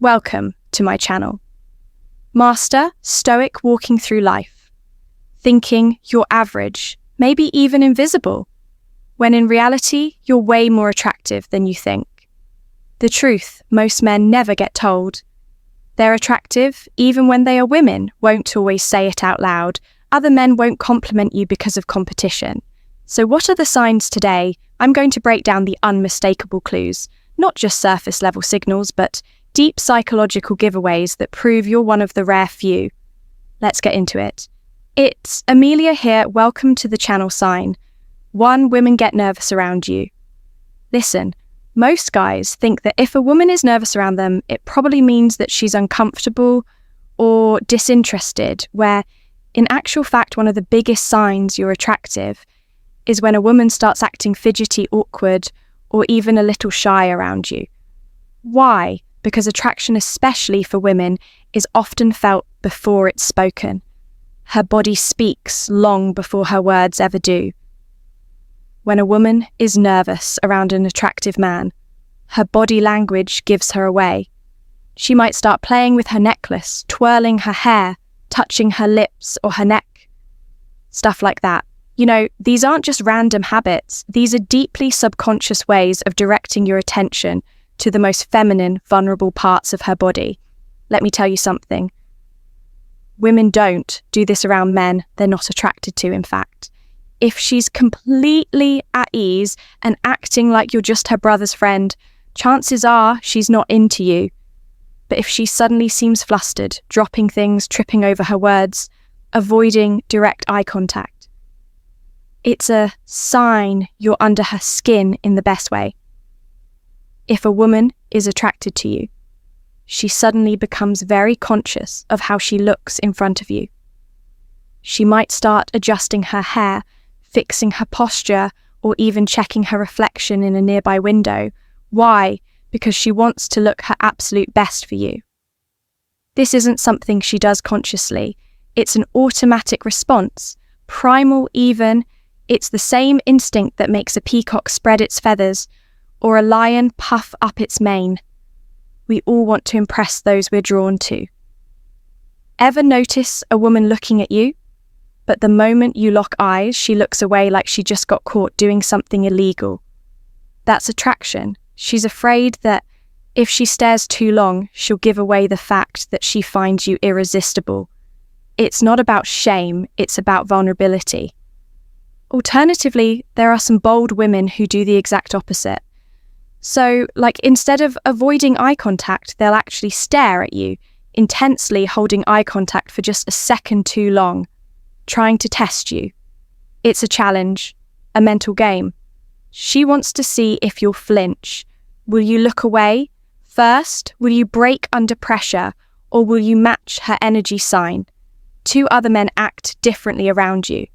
Welcome to my channel. Master Stoic walking through life, thinking you're average, maybe even invisible, when in reality you're way more attractive than you think. The truth most men never get told. They're attractive even when they are women, won't always say it out loud. Other men won't compliment you because of competition. So what are the signs today? I'm going to break down the unmistakable clues, not just surface level signals, but deep psychological giveaways that prove you're one of the rare few. Let's get into it. It's Amelia here, welcome to the channel sign. 1. Women get nervous around you. Listen, most guys think that if a woman is nervous around them, it probably means that she's uncomfortable or disinterested, where in actual fact, one of the biggest signs you're attractive is when a woman starts acting fidgety, awkward, or even a little shy around you. Why? Because attraction, especially for women, is often felt before it's spoken. Her body speaks long before her words ever do. When a woman is nervous around an attractive man, her body language gives her away. She might start playing with her necklace, twirling her hair, touching her lips or her neck. Stuff like that. You know, these aren't just random habits. These are deeply subconscious ways of directing your attention to the most feminine, vulnerable parts of her body. Let me tell you something. Women don't do this around men they're not attracted to, in fact. If she's completely at ease and acting like you're just her brother's friend, chances are she's not into you. But if she suddenly seems flustered, dropping things, tripping over her words, avoiding direct eye contact, it's a sign you're under her skin in the best way. If a woman is attracted to you, she suddenly becomes very conscious of how she looks in front of you. She might start adjusting her hair, fixing her posture, or even checking her reflection in a nearby window. Why? Because she wants to look her absolute best for you. This isn't something she does consciously. It's an automatic response, primal even. It's the same instinct that makes a peacock spread its feathers or a lion puff up its mane. We all want to impress those we're drawn to. Ever notice a woman looking at you, but the moment you lock eyes, she looks away like she just got caught doing something illegal? That's attraction. She's afraid that if she stares too long, she'll give away the fact that she finds you irresistible. It's not about shame, it's about vulnerability. Alternatively, there are some bold women who do the exact opposite. So, instead of avoiding eye contact, they'll actually stare at you, intensely holding eye contact for just a second too long, trying to test you. It's a challenge, a mental game. She wants to see if you'll flinch. Will you look away? First, will you break under pressure, or will you match her energy sign? 2 other men act differently around you.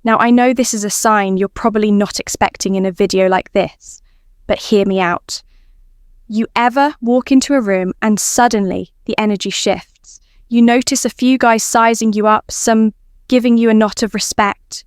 Now, I know this is a sign you're probably not expecting in a video like this, but hear me out. You ever walk into a room and suddenly the energy shifts? You notice a few guys sizing you up, some giving you a nod of respect,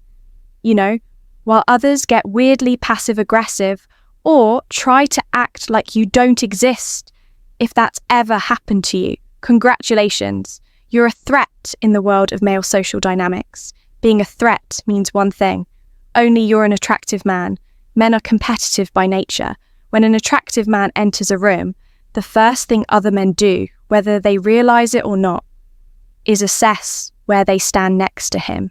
while others get weirdly passive-aggressive or try to act like you don't exist. If that's ever happened to you, congratulations. You're a threat in the world of male social dynamics. Being a threat means one thing. Only you're an attractive man. Men are competitive by nature. When an attractive man enters a room, the first thing other men do, whether they realize it or not, is assess where they stand next to him.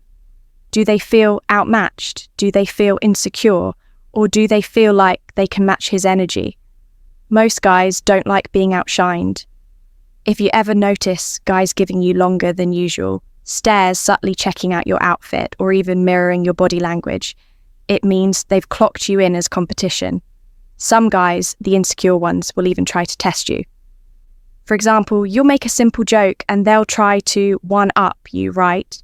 Do they feel outmatched? Do they feel insecure? Or do they feel like they can match his energy? Most guys don't like being outshined. If you ever notice guys giving you longer than usual, stares subtly checking out your outfit, or even mirroring your body language, it means they've clocked you in as competition. Some guys, the insecure ones, will even try to test you. For example, you'll make a simple joke and they'll try to one-up you, right?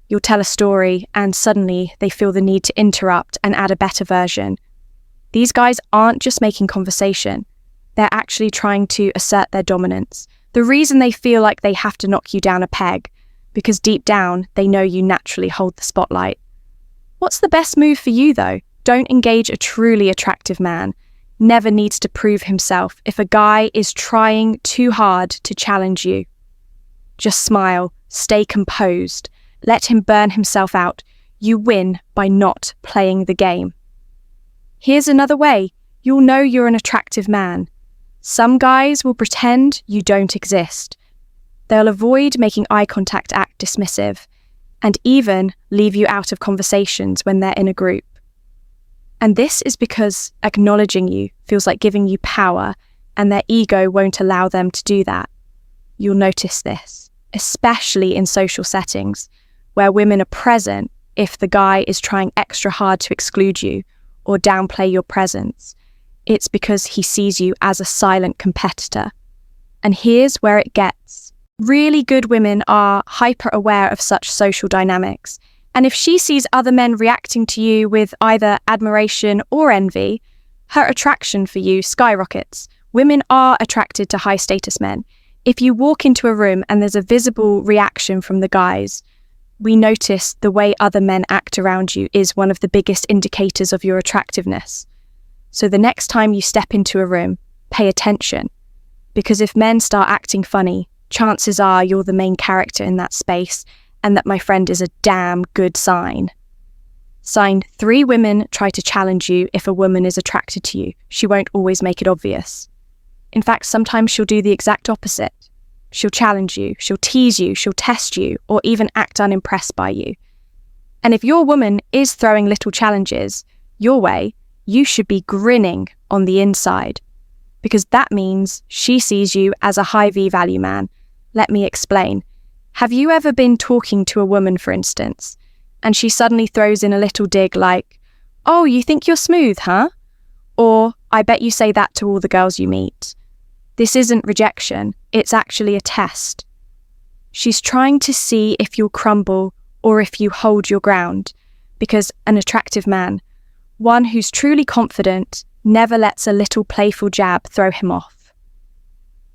You'll tell a story and suddenly they feel the need to interrupt and add a better version. These guys aren't just making conversation. They're actually trying to assert their dominance. The reason they feel like they have to knock you down a peg, because deep down, they know you naturally hold the spotlight. What's the best move for you, though? Don't engage a truly attractive man. never needs to prove himself if a guy is trying too hard to challenge you. Just smile, stay composed, let him burn himself out. You win by not playing the game. Here's another way you'll know you're an attractive man. Some guys will pretend you don't exist. They'll avoid making eye contact, act dismissive, and even leave you out of conversations when they're in a group. And this is because acknowledging you feels like giving you power, and their ego won't allow them to do that. You'll notice this, especially in social settings, where women are present if the guy is trying extra hard to exclude you or downplay your presence. It's because he sees you as a silent competitor. And here's where it gets. Really good women are hyper-aware of such social dynamics. And if she sees other men reacting to you with either admiration or envy, her attraction for you skyrockets. Women are attracted to high-status men. If you walk into a room and there's a visible reaction from the guys, we notice the way other men act around you is one of the biggest indicators of your attractiveness. So the next time you step into a room, pay attention. Because if men start acting funny, chances are you're the main character in that space, and that, my friend, is a damn good sign. Sign 3 women try to challenge you if a woman is attracted to you. She won't always make it obvious. In fact, sometimes she'll do the exact opposite. She'll challenge you, she'll tease you, she'll test you, or even act unimpressed by you. And if your woman is throwing little challenges your way, you should be grinning on the inside, because that means she sees you as a high V-value man. Let me explain. Have you ever been talking to a woman, for instance, and she suddenly throws in a little dig like, "Oh, you think you're smooth, huh?" Or, "I bet you say that to all the girls you meet." This isn't rejection, it's actually a test. She's trying to see if you'll crumble or if you hold your ground, because an attractive man, one who's truly confident, never lets a little playful jab throw him off.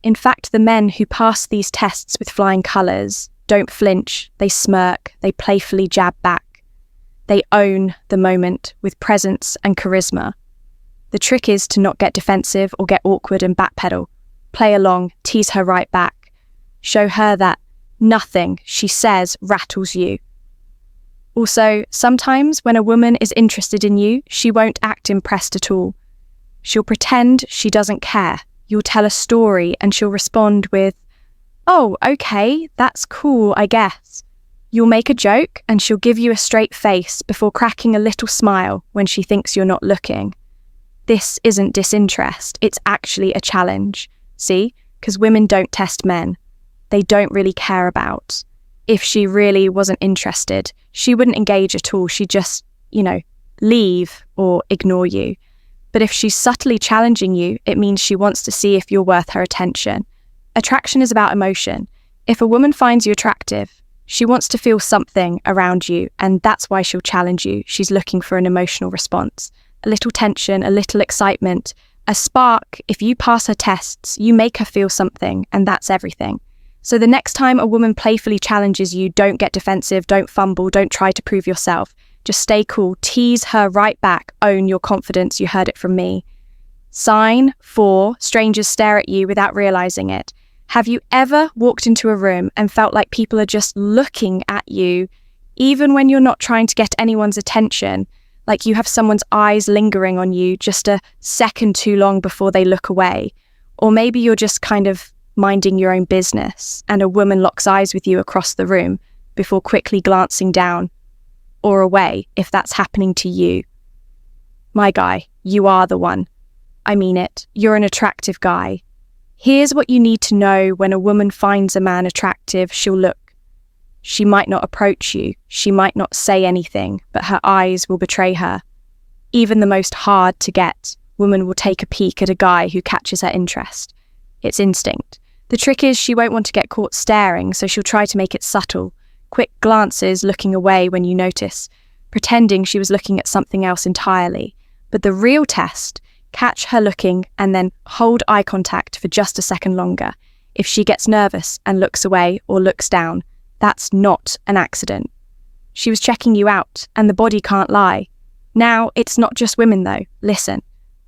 In fact, the men who pass these tests with flying colours don't flinch, they smirk, they playfully jab back. They own the moment with presence and charisma. The trick is to not get defensive or get awkward and backpedal. Play along, tease her right back. Show her that nothing she says rattles you. Also, sometimes when a woman is interested in you, she won't act impressed at all. She'll pretend she doesn't care. You'll tell a story and she'll respond with, "Oh, okay, that's cool, I guess." You'll make a joke and she'll give you a straight face before cracking a little smile when she thinks you're not looking. This isn't disinterest, it's actually a challenge. See? Because women don't test men. They don't really care about. If she really wasn't interested, she wouldn't engage at all. She'd just, leave or ignore you. But if she's subtly challenging you, it means she wants to see if you're worth her attention. Attraction is about emotion. If a woman finds you attractive, she wants to feel something around you, and that's why she'll challenge you. She's looking for an emotional response. A little tension, a little excitement, a spark. If you pass her tests, you make her feel something, and that's everything. So the next time a woman playfully challenges you, don't get defensive, don't fumble, don't try to prove yourself. Just stay cool, tease her right back, own your confidence, you heard it from me. Sign 4, strangers stare at you without realizing it. Have you ever walked into a room and felt like people are just looking at you, even when you're not trying to get anyone's attention? Like you have someone's eyes lingering on you just a second too long before they look away. Or maybe you're just kind of minding your own business and a woman locks eyes with you across the room before quickly glancing down or away if that's happening to you. My guy, you are the one. I mean it. You're an attractive guy. Here's what you need to know when a woman finds a man attractive, she'll look. She might not approach you, she might not say anything, but her eyes will betray her. Even the most hard to get woman will take a peek at a guy who catches her interest. It's instinct. The trick is she won't want to get caught staring, so she'll try to make it subtle. Quick glances looking away when you notice, pretending she was looking at something else entirely. But the real test, catch her looking and then hold eye contact for just a second longer. If she gets nervous and looks away or looks down, that's not an accident. She was checking you out, and the body can't lie. Now, it's not just women though. Listen,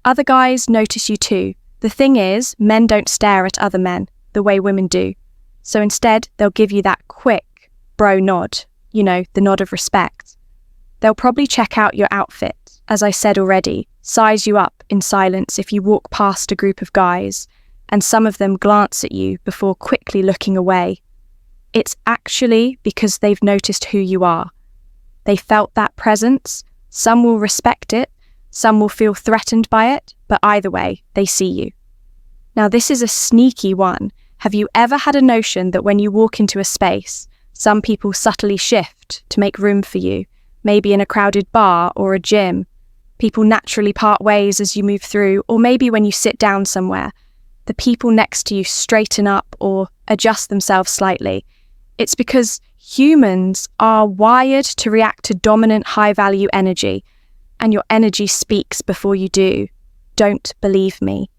Other guys notice you too. The thing is, men don't stare at other men the way women do. So instead, they'll give you that quick bro nod, the nod of respect. They'll probably check out your outfit, as I said already, size you up in silence if you walk past a group of guys, and some of them glance at you before quickly looking away. It's actually because they've noticed who you are. They felt that presence. Some will respect it, some will feel threatened by it, but either way, they see you. Now, this is a sneaky one. Have you ever had a notion that when you walk into a space, some people subtly shift to make room for you, maybe in a crowded bar or a gym? People naturally part ways as you move through, or maybe when you sit down somewhere, the people next to you straighten up or adjust themselves slightly. It's because humans are wired to react to dominant high-value energy, and your energy speaks before you do. Don't believe me.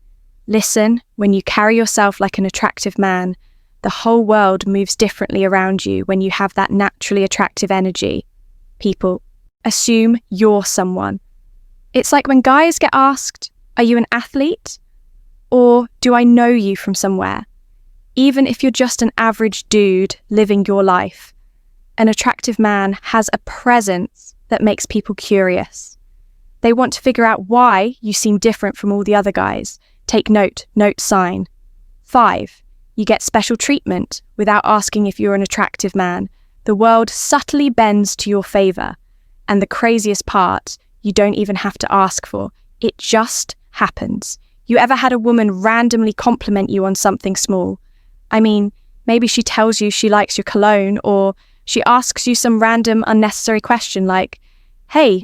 Listen, when you carry yourself like an attractive man, the whole world moves differently around you when you have that naturally attractive energy. People assume you're someone. It's like when guys get asked, "Are you an athlete?" Or "Do I know you from somewhere?" Even if you're just an average dude living your life, an attractive man has a presence that makes people curious. They want to figure out why you seem different from all the other guys. Take note, sign. 5. You get special treatment without asking if you're an attractive man. The world subtly bends to your favor. And the craziest part, you don't even have to ask for. It just happens. You ever had a woman randomly compliment you on something small? I mean, maybe she tells you she likes your cologne, or she asks you some random unnecessary question like, "Hey,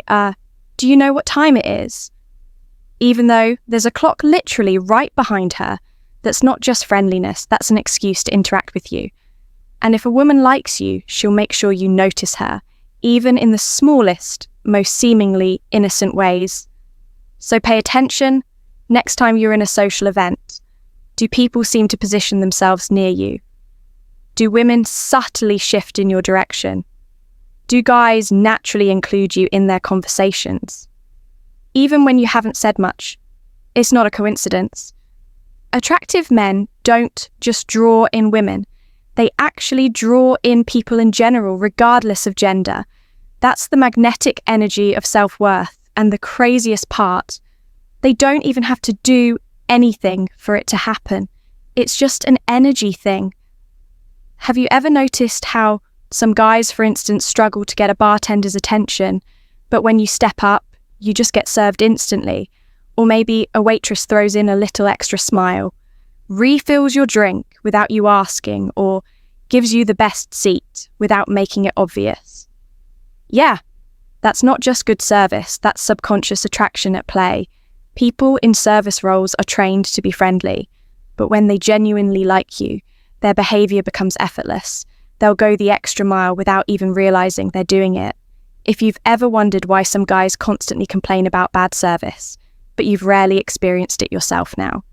do you know what time it is?" Even though there's a clock literally right behind her, that's not just friendliness, that's an excuse to interact with you. And if a woman likes you, she'll make sure you notice her, even in the smallest, most seemingly innocent ways. So pay attention next time you're in a social event. Do people seem to position themselves near you? Do women subtly shift in your direction? Do guys naturally include you in their conversations? Even when you haven't said much, it's not a coincidence. Attractive men don't just draw in women. They actually draw in people in general, regardless of gender. That's the magnetic energy of self-worth. And the craziest part, they don't even have to do anything for it to happen. It's just an energy thing. Have you ever noticed how some guys, for instance, struggle to get a bartender's attention, but when you step up, you just get served instantly? Or maybe a waitress throws in a little extra smile, refills your drink without you asking, or gives you the best seat without making it obvious. Yeah, that's not just good service, that's subconscious attraction at play. People in service roles are trained to be friendly, but when they genuinely like you, their behavior becomes effortless. They'll go the extra mile without even realizing they're doing it. If you've ever wondered why some guys constantly complain about bad service, but you've rarely experienced it yourself now,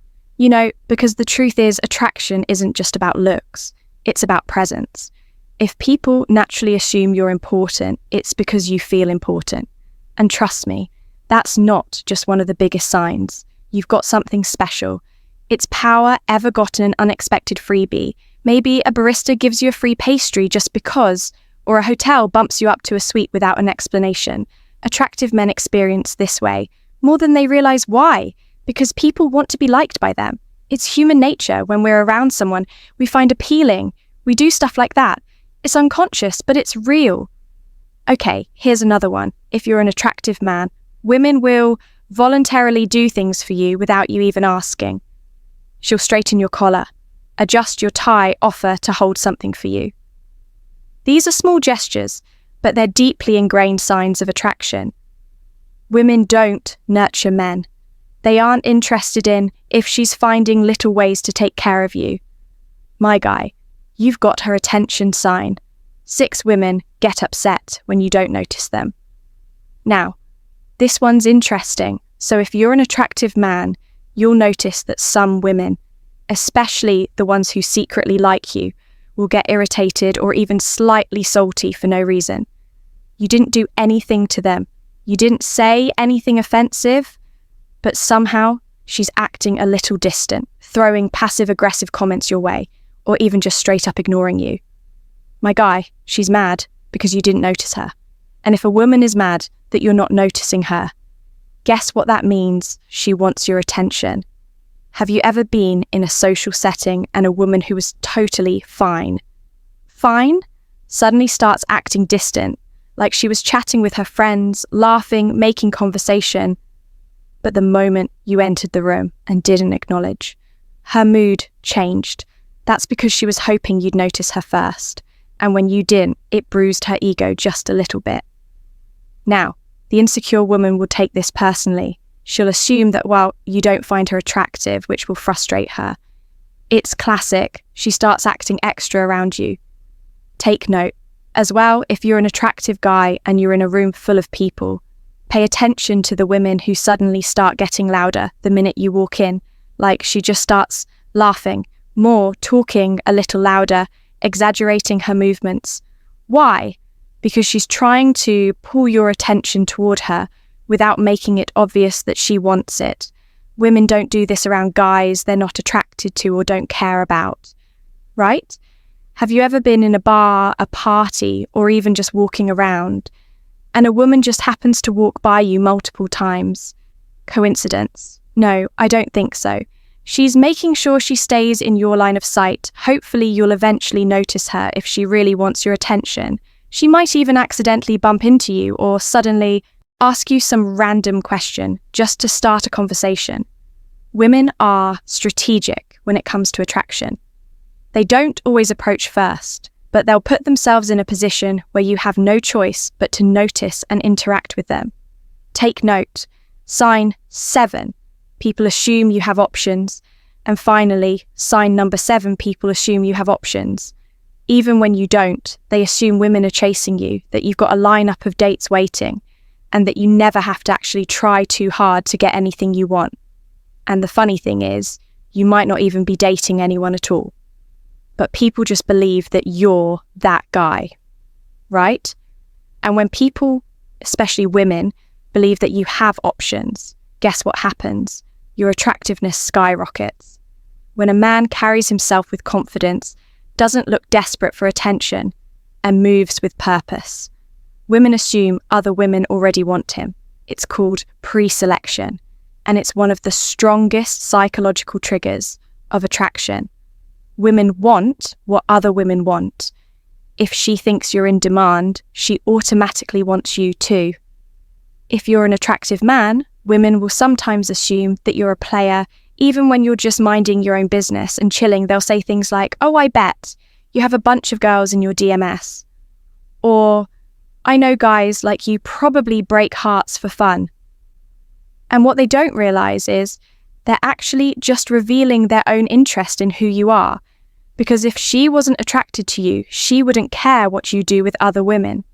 because the truth is attraction isn't just about looks, it's about presence. If people naturally assume you're important, it's because you feel important. And trust me, that's not just one of the biggest signs. You've got something special. It's power, ever gotten an unexpected freebie. Maybe a barista gives you a free pastry just because, or a hotel bumps you up to a suite without an explanation. Attractive men experience this way, more than they realize why, because people want to be liked by them. It's human nature. When we're around someone, we find appealing. We do stuff like that. It's unconscious, but it's real. Okay, here's another one. If you're an attractive man, women will voluntarily do things for you without you even asking. She'll straighten your collar, adjust your tie, offer to hold something for you. These are small gestures, but they're deeply ingrained signs of attraction. Women don't nurture men. They aren't interested in if she's finding little ways to take care of you. My guy, you've got her attention sign. 6 women get upset when you don't notice them. Now, this one's interesting. So if you're an attractive man, you'll notice that some women, especially the ones who secretly like you, will get irritated or even slightly salty for no reason. You didn't do anything to them. You didn't say anything offensive, but somehow she's acting a little distant, throwing passive-aggressive comments your way, or even just straight up ignoring you. My guy, she's mad because you didn't notice her. And if a woman is mad that you're not noticing her, guess what that means? She wants your attention. Have you ever been in a social setting and a woman who was totally fine suddenly starts acting distant, like she was chatting with her friends, laughing, making conversation, but the moment you entered the room and didn't acknowledge, her mood changed. That's because she was hoping you'd notice her first, and when you didn't, it bruised her ego just a little bit. Now, the insecure woman will take this personally. She'll assume that, well, you don't find her attractive, which will frustrate her. It's classic. She starts acting extra around you. Take note. As well, if you're an attractive guy and you're in a room full of people, pay attention to the women who suddenly start getting louder the minute you walk in, like she just starts laughing, more, talking a little louder, exaggerating her movements. Why? Because she's trying to pull your attention toward her without making it obvious that she wants it. Women don't do this around guys they're not attracted to or don't care about, right? Have you ever been in a bar, a party, or even just walking around, and a woman just happens to walk by you multiple times? Coincidence? No, I don't think so. She's making sure she stays in your line of sight. Hopefully you'll eventually notice her if she really wants your attention. She might even accidentally bump into you or suddenly ask you some random question just to start a conversation. Women are strategic when it comes to attraction. They don't always approach first, but they'll put themselves in a position where you have no choice but to notice and interact with them. Take note. Sign 7. People assume you have options. And finally, sign number 7, people assume you have options. Even when you don't, they assume women are chasing you, that you've got a lineup of dates waiting, and that you never have to actually try too hard to get anything you want. And the funny thing is, you might not even be dating anyone at all. But people just believe that you're that guy, right? And when people, especially women, believe that you have options, guess what happens? Your attractiveness skyrockets. When a man carries himself with confidence, doesn't look desperate for attention, and moves with purpose, women assume other women already want him. It's called pre-selection, and it's one of the strongest psychological triggers of attraction. Women want what other women want. If she thinks you're in demand, she automatically wants you too. If you're an attractive man, women will sometimes assume that you're a player. Even when you're just minding your own business and chilling, they'll say things like, "Oh, I bet you have a bunch of girls in your DMS." Or, "I know guys like you probably break hearts for fun." And what they don't realize is they're actually just revealing their own interest in who you are. Because if she wasn't attracted to you, she wouldn't care what you do with other women.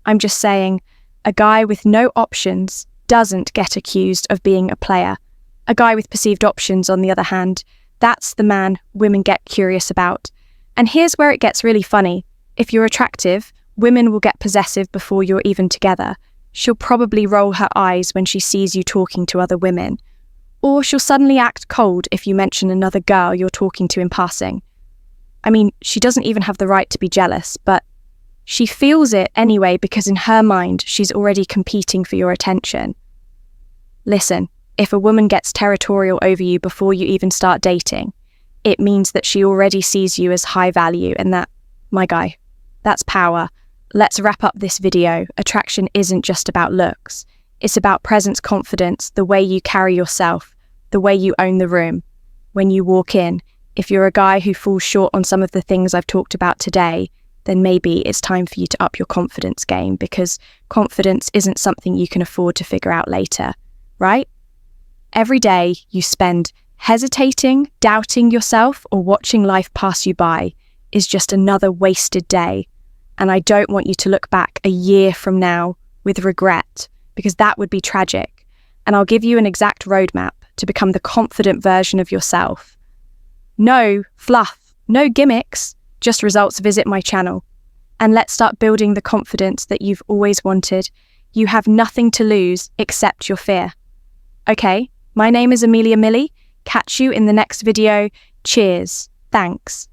I'm just saying, a guy with no options doesn't get accused of being a player. A guy with perceived options, on the other hand, that's the man women get curious about. And here's where it gets really funny. If you're attractive, women will get possessive before you're even together. She'll probably roll her eyes when she sees you talking to other women. Or she'll suddenly act cold if you mention another girl you're talking to in passing. I mean, she doesn't even have the right to be jealous, but she feels it anyway because in her mind, she's already competing for your attention. Listen, if a woman gets territorial over you before you even start dating, it means that she already sees you as high value and that, my guy, that's power. Let's wrap up this video. Attraction isn't just about looks. It's about presence, confidence, the way you carry yourself, the way you own the room. When you walk in, if you're a guy who falls short on some of the things I've talked about today, then maybe it's time for you to up your confidence game, because confidence isn't something you can afford to figure out later, right? Every day you spend hesitating, doubting yourself, or watching life pass you by is just another wasted day. And I don't want you to look back a year from now with regret, because that would be tragic. And I'll give you an exact roadmap to become the confident version of yourself. No fluff, no gimmicks, just results. Visit my channel. And let's start building the confidence that you've always wanted. You have nothing to lose except your fear. Okay, my name is Amelia Millie. Catch you in the next video. Cheers. Thanks.